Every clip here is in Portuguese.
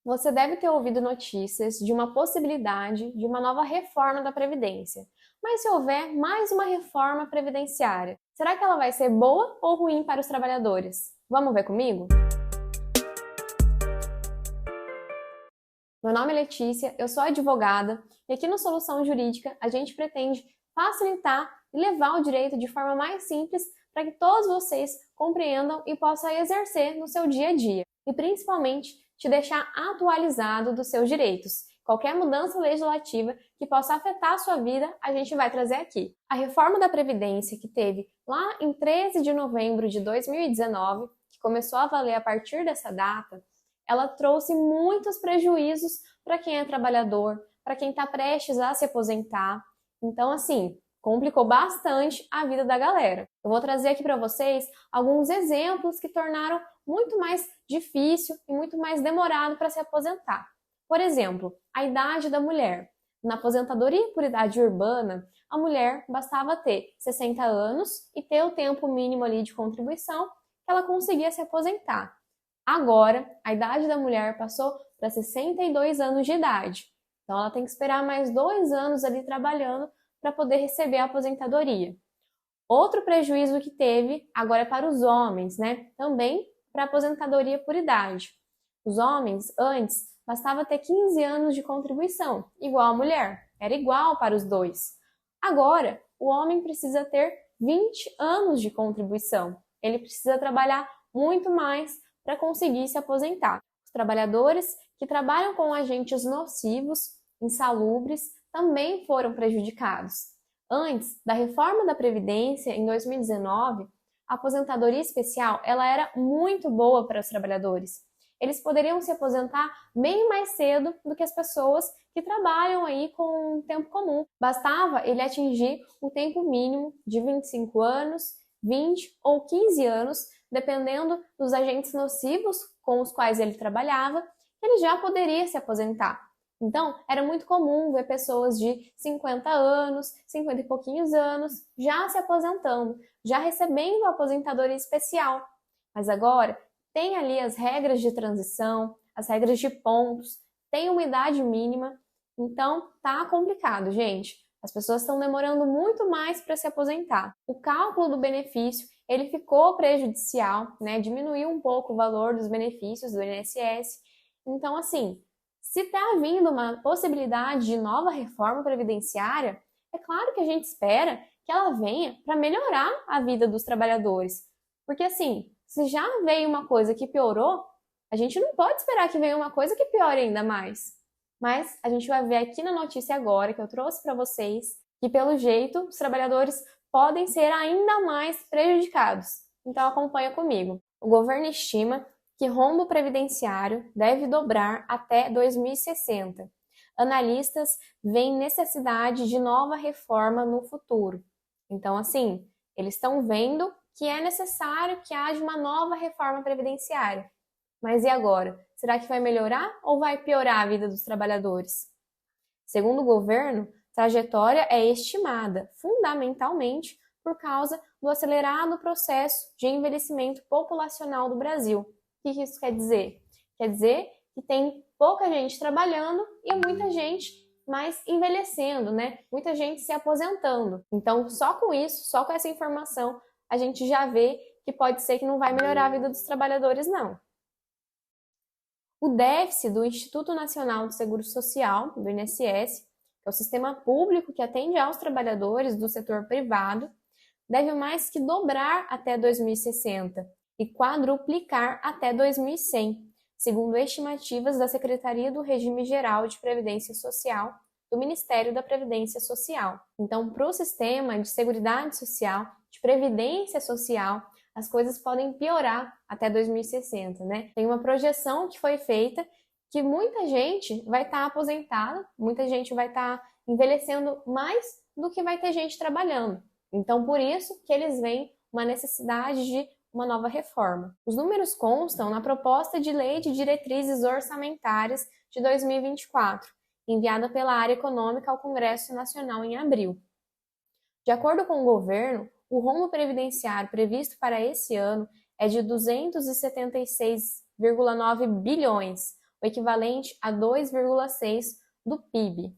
Você deve ter ouvido notícias de uma possibilidade de uma nova reforma da Previdência. Mas se houver mais uma reforma previdenciária, será que ela vai ser boa ou ruim para os trabalhadores? Vamos ver comigo? Meu nome é Letícia, eu sou advogada e aqui no Solução Jurídica a gente pretende facilitar e levar o direito de forma mais simples para que todos vocês compreendam e possam exercer no seu dia a dia e principalmente te deixar atualizado dos seus direitos. Qualquer mudança legislativa que possa afetar a sua vida, a gente vai trazer aqui. A reforma da Previdência que teve lá em 13 de novembro de 2019, que começou a valer a partir dessa data, ela trouxe muitos prejuízos para quem é trabalhador, para quem está prestes a se aposentar. Então, assim, complicou bastante a vida da galera. Eu vou trazer aqui para vocês alguns exemplos que tornaram muito mais difícil e muito mais demorado para se aposentar. Por exemplo, a idade da mulher. Na aposentadoria por idade urbana, a mulher bastava ter 60 anos e ter o tempo mínimo ali de contribuição que ela conseguia se aposentar. Agora, a idade da mulher passou para 62 anos de idade. Então, ela tem que esperar mais 2 anos ali trabalhando para poder receber a aposentadoria. Outro prejuízo que teve agora é para os homens, né? Também para a aposentadoria por idade. Os homens, antes, bastava ter 15 anos de contribuição, igual a mulher. Era igual para os dois. Agora, o homem precisa ter 20 anos de contribuição. Ele precisa trabalhar muito mais para conseguir se aposentar. Os trabalhadores que trabalham com agentes nocivos, insalubres, também foram prejudicados. Antes da reforma da Previdência, em 2019, a aposentadoria especial ela era muito boa para os trabalhadores. Eles poderiam se aposentar bem mais cedo do que as pessoas que trabalham aí com tempo comum. Bastava ele atingir o tempo mínimo de 25 anos, 20 ou 15 anos, dependendo dos agentes nocivos com os quais ele trabalhava, ele já poderia se aposentar. Então, era muito comum ver pessoas de 50 anos, 50 e pouquinhos anos, já se aposentando, já recebendo a aposentadoria especial. Mas agora, tem ali as regras de transição, as regras de pontos, tem uma idade mínima, então tá complicado, gente. As pessoas estão demorando muito mais para se aposentar. O cálculo do benefício, ele ficou prejudicial, né? Diminuiu um pouco o valor dos benefícios do INSS. Então, assim, se está vindo uma possibilidade de nova reforma previdenciária, é claro que a gente espera que ela venha para melhorar a vida dos trabalhadores. Porque, assim, se já veio uma coisa que piorou, a gente não pode esperar que venha uma coisa que piore ainda mais. Mas a gente vai ver aqui na notícia agora, que eu trouxe para vocês, que pelo jeito os trabalhadores podem ser ainda mais prejudicados. Então acompanha comigo. O governo estima que rombo previdenciário deve dobrar até 2060. Analistas veem necessidade de nova reforma no futuro. Então, assim, eles estão vendo que é necessário que haja uma nova reforma previdenciária. Mas e agora? Será que vai melhorar ou vai piorar a vida dos trabalhadores? Segundo o governo, trajetória é estimada, fundamentalmente por causa do acelerado processo de envelhecimento populacional do Brasil. O que isso quer dizer? Quer dizer que tem pouca gente trabalhando e muita gente mais envelhecendo, né? Muita gente se aposentando. Então, só com isso, só com essa informação, a gente já vê que pode ser que não vai melhorar a vida dos trabalhadores, não. O déficit do Instituto Nacional do Seguro Social, do INSS, que é o sistema público que atende aos trabalhadores do setor privado, deve mais que dobrar até 2060 e quadruplicar até 2100, segundo estimativas da Secretaria do Regime Geral de Previdência Social do Ministério da Previdência Social. Então, para o sistema de Seguridade Social, de Previdência Social, as coisas podem piorar até 2060, né? Tem uma projeção que foi feita que muita gente vai estar aposentada, muita gente vai estar envelhecendo mais do que vai ter gente trabalhando. Então, por isso que eles veem uma necessidade de uma nova reforma. Os números constam na proposta de lei de diretrizes orçamentárias de 2024, enviada pela área econômica ao Congresso Nacional em abril. De acordo com o governo, o rombo previdenciário previsto para esse ano é de 276,9 bilhões, o equivalente a 2,6% do PIB.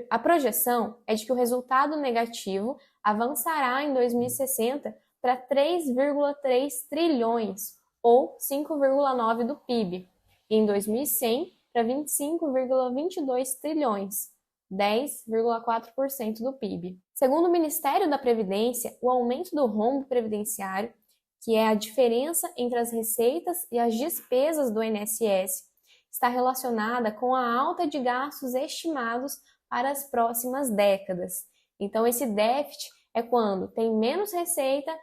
A projeção é de que o resultado negativo avançará em 2060 para 3,3 trilhões, ou 5,9% do PIB, e em 2100 para 25,22 trilhões, 10,4% do PIB. Segundo o Ministério da Previdência, o aumento do rombo previdenciário, que é a diferença entre as receitas e as despesas do INSS, está relacionada com a alta de gastos estimados para as próximas décadas. Então, esse déficit é quando tem menos receita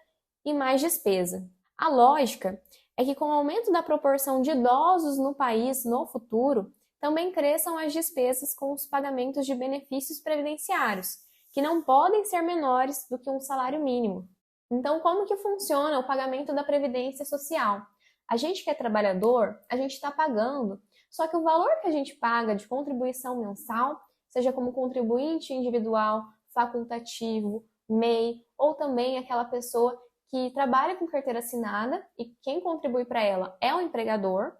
e mais despesa. A lógica é que, com o aumento da proporção de idosos no país no futuro, também cresçam as despesas com os pagamentos de benefícios previdenciários, que não podem ser menores do que um salário mínimo. Então, como que funciona o pagamento da Previdência Social? A gente que é trabalhador, a gente está pagando, só que o valor que a gente paga de contribuição mensal, seja como contribuinte individual, facultativo, MEI, ou também aquela pessoa que trabalha com carteira assinada e quem contribui para ela é o empregador.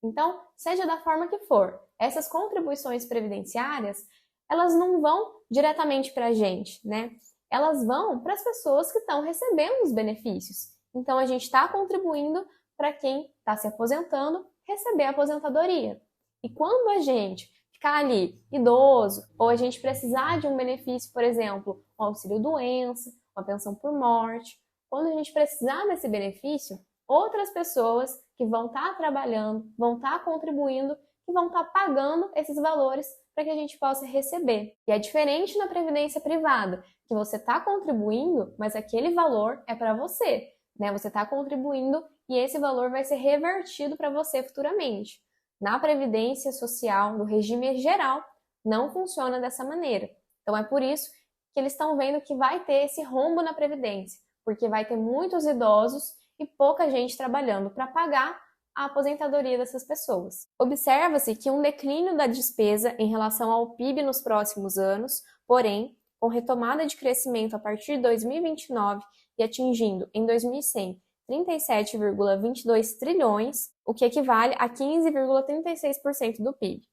Então, seja da forma que for, essas contribuições previdenciárias, elas não vão diretamente para a gente, né? Elas vão para as pessoas que estão recebendo os benefícios. Então, a gente está contribuindo para quem está se aposentando receber a aposentadoria. E quando a gente ficar ali idoso, ou a gente precisar de um benefício, por exemplo, um auxílio-doença, uma pensão por morte, quando a gente precisar desse benefício, outras pessoas que vão estar trabalhando, vão estar contribuindo e vão estar pagando esses valores para que a gente possa receber. E é diferente na previdência privada, que você está contribuindo, mas aquele valor é para você, né? Você está contribuindo e esse valor vai ser revertido para você futuramente. Na previdência social, no regime geral, não funciona dessa maneira. Então é por isso que eles estão vendo que vai ter esse rombo na previdência, porque vai ter muitos idosos e pouca gente trabalhando para pagar a aposentadoria dessas pessoas. Observa-se que um declínio da despesa em relação ao PIB nos próximos anos, porém, com retomada de crescimento a partir de 2029 e atingindo em 2100 37,22 trilhões, o que equivale a 15,36% do PIB.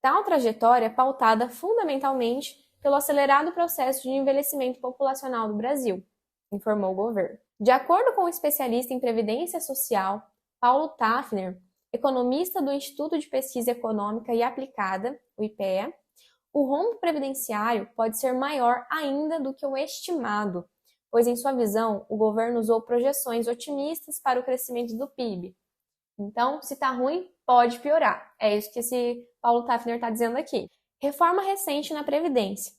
Tal trajetória é pautada fundamentalmente pelo acelerado processo de envelhecimento populacional do Brasil, informou o governo. De acordo com o especialista em Previdência Social, Paulo Tafner, economista do Instituto de Pesquisa Econômica e Aplicada, o IPEA, o rombo previdenciário pode ser maior ainda do que o estimado, pois, em sua visão, o governo usou projeções otimistas para o crescimento do PIB. Então, se está ruim, pode piorar. É isso que esse Paulo Tafner está dizendo aqui. Reforma recente na Previdência.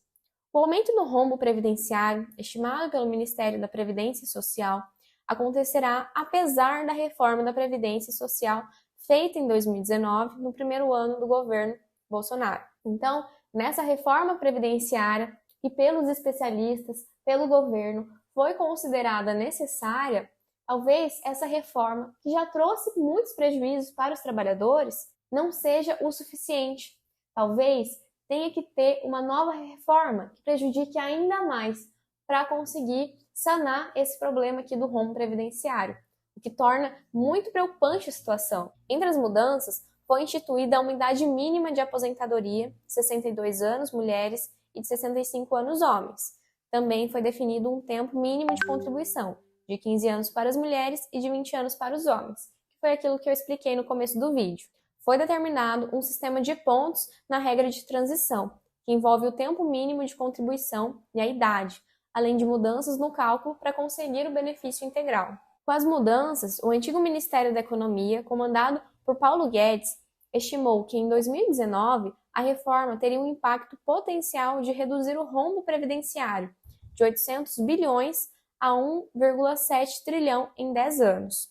O aumento do rombo previdenciário, estimado pelo Ministério da Previdência Social, acontecerá apesar da reforma da Previdência Social feita em 2019, no primeiro ano do governo Bolsonaro. Então, nessa reforma previdenciária, e pelos especialistas, pelo governo, foi considerada necessária, talvez essa reforma, que já trouxe muitos prejuízos para os trabalhadores, não seja o suficiente. Talvez tenha que ter uma nova reforma que prejudique ainda mais para conseguir sanar esse problema aqui do rombo previdenciário, o que torna muito preocupante a situação. Entre as mudanças, foi instituída uma idade mínima de aposentadoria de 62 anos mulheres e de 65 anos homens. Também foi definido um tempo mínimo de contribuição, de 15 anos para as mulheres e de 20 anos para os homens, que foi aquilo que eu expliquei no começo do vídeo. Foi determinado um sistema de pontos na regra de transição, que envolve o tempo mínimo de contribuição e a idade, além de mudanças no cálculo para conseguir o benefício integral. Com as mudanças, o antigo Ministério da Economia, comandado por Paulo Guedes, estimou que em 2019 a reforma teria um impacto potencial de reduzir o rombo previdenciário de 800 bilhões a 1,7 trilhão em 10 anos.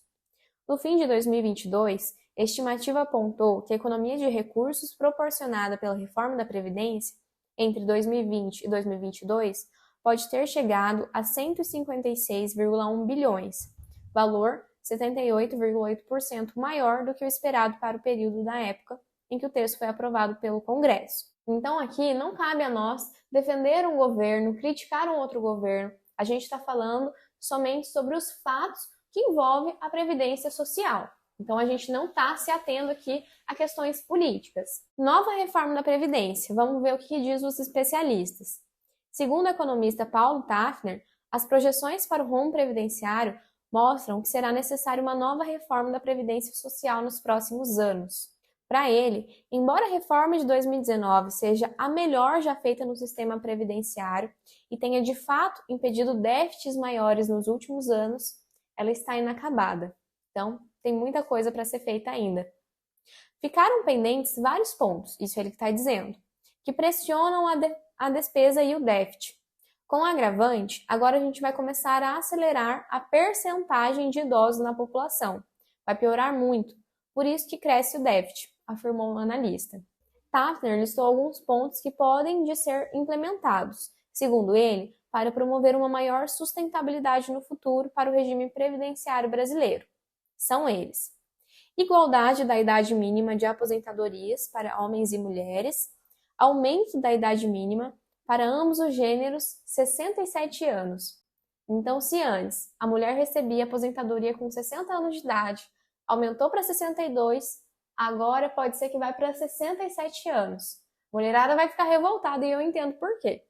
No fim de 2022, a estimativa apontou que a economia de recursos proporcionada pela reforma da Previdência entre 2020 e 2022 pode ter chegado a 156,1 bilhões, valor 78,8% maior do que o esperado para o período da época em que o texto foi aprovado pelo Congresso. Então aqui não cabe a nós defender um governo, criticar um outro governo. A gente está falando somente sobre os fatos que envolvem a Previdência Social. Então a gente não está se atendo aqui a questões políticas. Nova reforma da Previdência. Vamos ver o que diz os especialistas. Segundo o economista Paulo Tafner, as projeções para o rumo previdenciário mostram que será necessária uma nova reforma da Previdência Social nos próximos anos. Para ele, embora a reforma de 2019 seja a melhor já feita no sistema previdenciário e tenha de fato impedido déficits maiores nos últimos anos, ela está inacabada. Então, tem muita coisa para ser feita ainda. Ficaram pendentes vários pontos, isso é ele que está dizendo, que pressionam a despesa e o déficit. Com o agravante, agora a gente vai começar a acelerar a percentagem de idosos na população. Vai piorar muito, por isso que cresce o déficit, afirmou o analista. Tafner listou alguns pontos que podem de ser implementados, segundo ele, para promover uma maior sustentabilidade no futuro para o regime previdenciário brasileiro. São eles: igualdade da idade mínima de aposentadorias para homens e mulheres, aumento da idade mínima para ambos os gêneros, 67 anos. Então, se antes a mulher recebia aposentadoria com 60 anos de idade, aumentou para 62, agora pode ser que vai para 67 anos. A mulherada vai ficar revoltada e eu entendo por quê.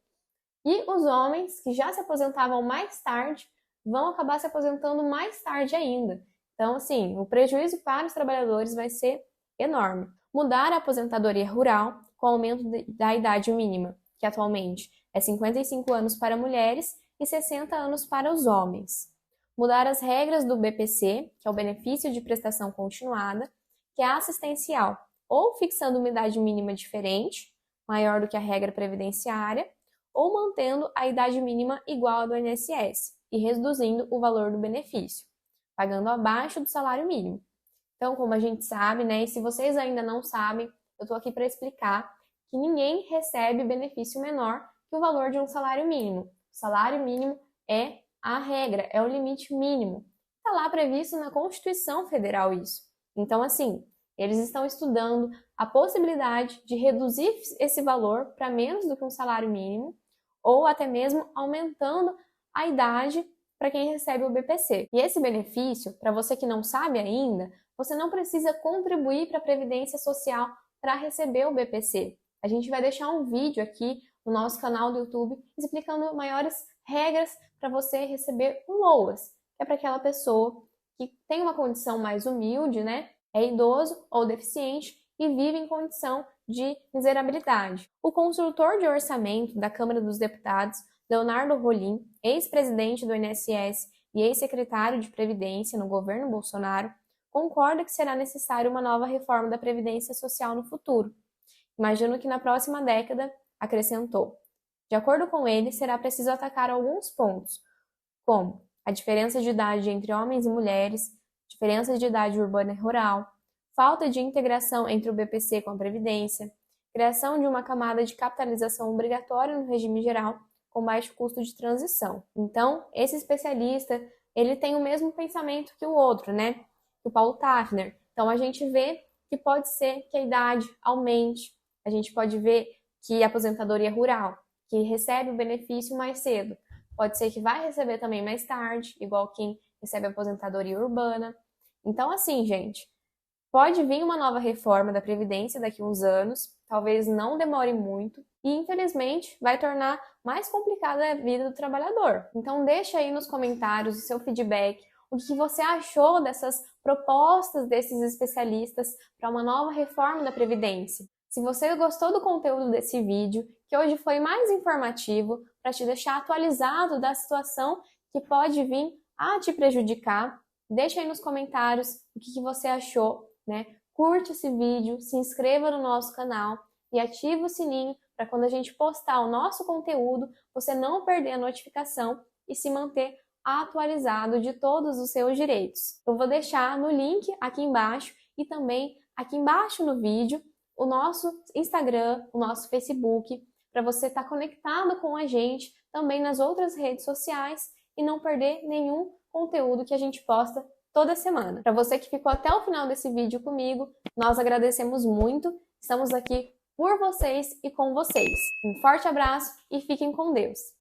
E os homens que já se aposentavam mais tarde vão acabar se aposentando mais tarde ainda. Então, assim, o prejuízo para os trabalhadores vai ser enorme. Mudar a aposentadoria rural com o aumento da idade mínima, que atualmente é 55 anos para mulheres e 60 anos para os homens. Mudar as regras do BPC, que é o benefício de prestação continuada, que é assistencial, ou fixando uma idade mínima diferente, maior do que a regra previdenciária, ou mantendo a idade mínima igual à do INSS e reduzindo o valor do benefício, pagando abaixo do salário mínimo. Então, como a gente sabe, né, e se vocês ainda não sabem, eu estou aqui para explicar que ninguém recebe benefício menor que o valor de um salário mínimo. O salário mínimo é a regra, é o limite mínimo. Está lá previsto na Constituição Federal isso. Então, assim, eles estão estudando a possibilidade de reduzir esse valor para menos do que um salário mínimo, ou até mesmo aumentando a idade para quem recebe o BPC. E esse benefício, para você que não sabe ainda, você não precisa contribuir para a Previdência Social para receber o BPC. A gente vai deixar um vídeo aqui no nosso canal do YouTube explicando maiores regras para você receber o LOAS, que é para aquela pessoa que tem uma condição mais humilde, né? É idoso ou deficiente e vive em condição de miserabilidade. O consultor de orçamento da Câmara dos Deputados, Leonardo Rolim, ex-presidente do INSS e ex-secretário de Previdência no governo Bolsonaro, concorda que será necessária uma nova reforma da Previdência Social no futuro. Imagino que na próxima década, acrescentou. De acordo com ele, será preciso atacar alguns pontos, como a diferença de idade entre homens e mulheres, diferença de idade urbana e rural, falta de integração entre o BPC com a Previdência, criação de uma camada de capitalização obrigatória no regime geral, com baixo custo de transição. Então, esse especialista, ele tem o mesmo pensamento que o outro, né? O Paulo Tafner. Então, a gente vê que pode ser que a idade aumente, a gente pode ver que a aposentadoria rural, que recebe o benefício mais cedo, pode ser que vai receber também mais tarde, igual quem recebe a aposentadoria urbana. Então, assim, gente, pode vir uma nova reforma da Previdência daqui a uns anos, talvez não demore muito, e infelizmente vai tornar mais complicada a vida do trabalhador. Então deixa aí nos comentários o seu feedback, o que você achou dessas propostas desses especialistas para uma nova reforma da Previdência. Se você gostou do conteúdo desse vídeo, que hoje foi mais informativo, para te deixar atualizado da situação que pode vir a te prejudicar, deixa aí nos comentários o que você achou, né? Curte esse vídeo, se inscreva no nosso canal e ative o sininho para quando a gente postar o nosso conteúdo, você não perder a notificação e se manter atualizado de todos os seus direitos. Eu vou deixar no link aqui embaixo e também aqui embaixo no vídeo o nosso Instagram, o nosso Facebook, para você estar conectado com a gente também nas outras redes sociais e não perder nenhum conteúdo que a gente posta toda semana. Para você que ficou até o final desse vídeo comigo, nós agradecemos muito. Estamos aqui por vocês e com vocês. Um forte abraço e fiquem com Deus!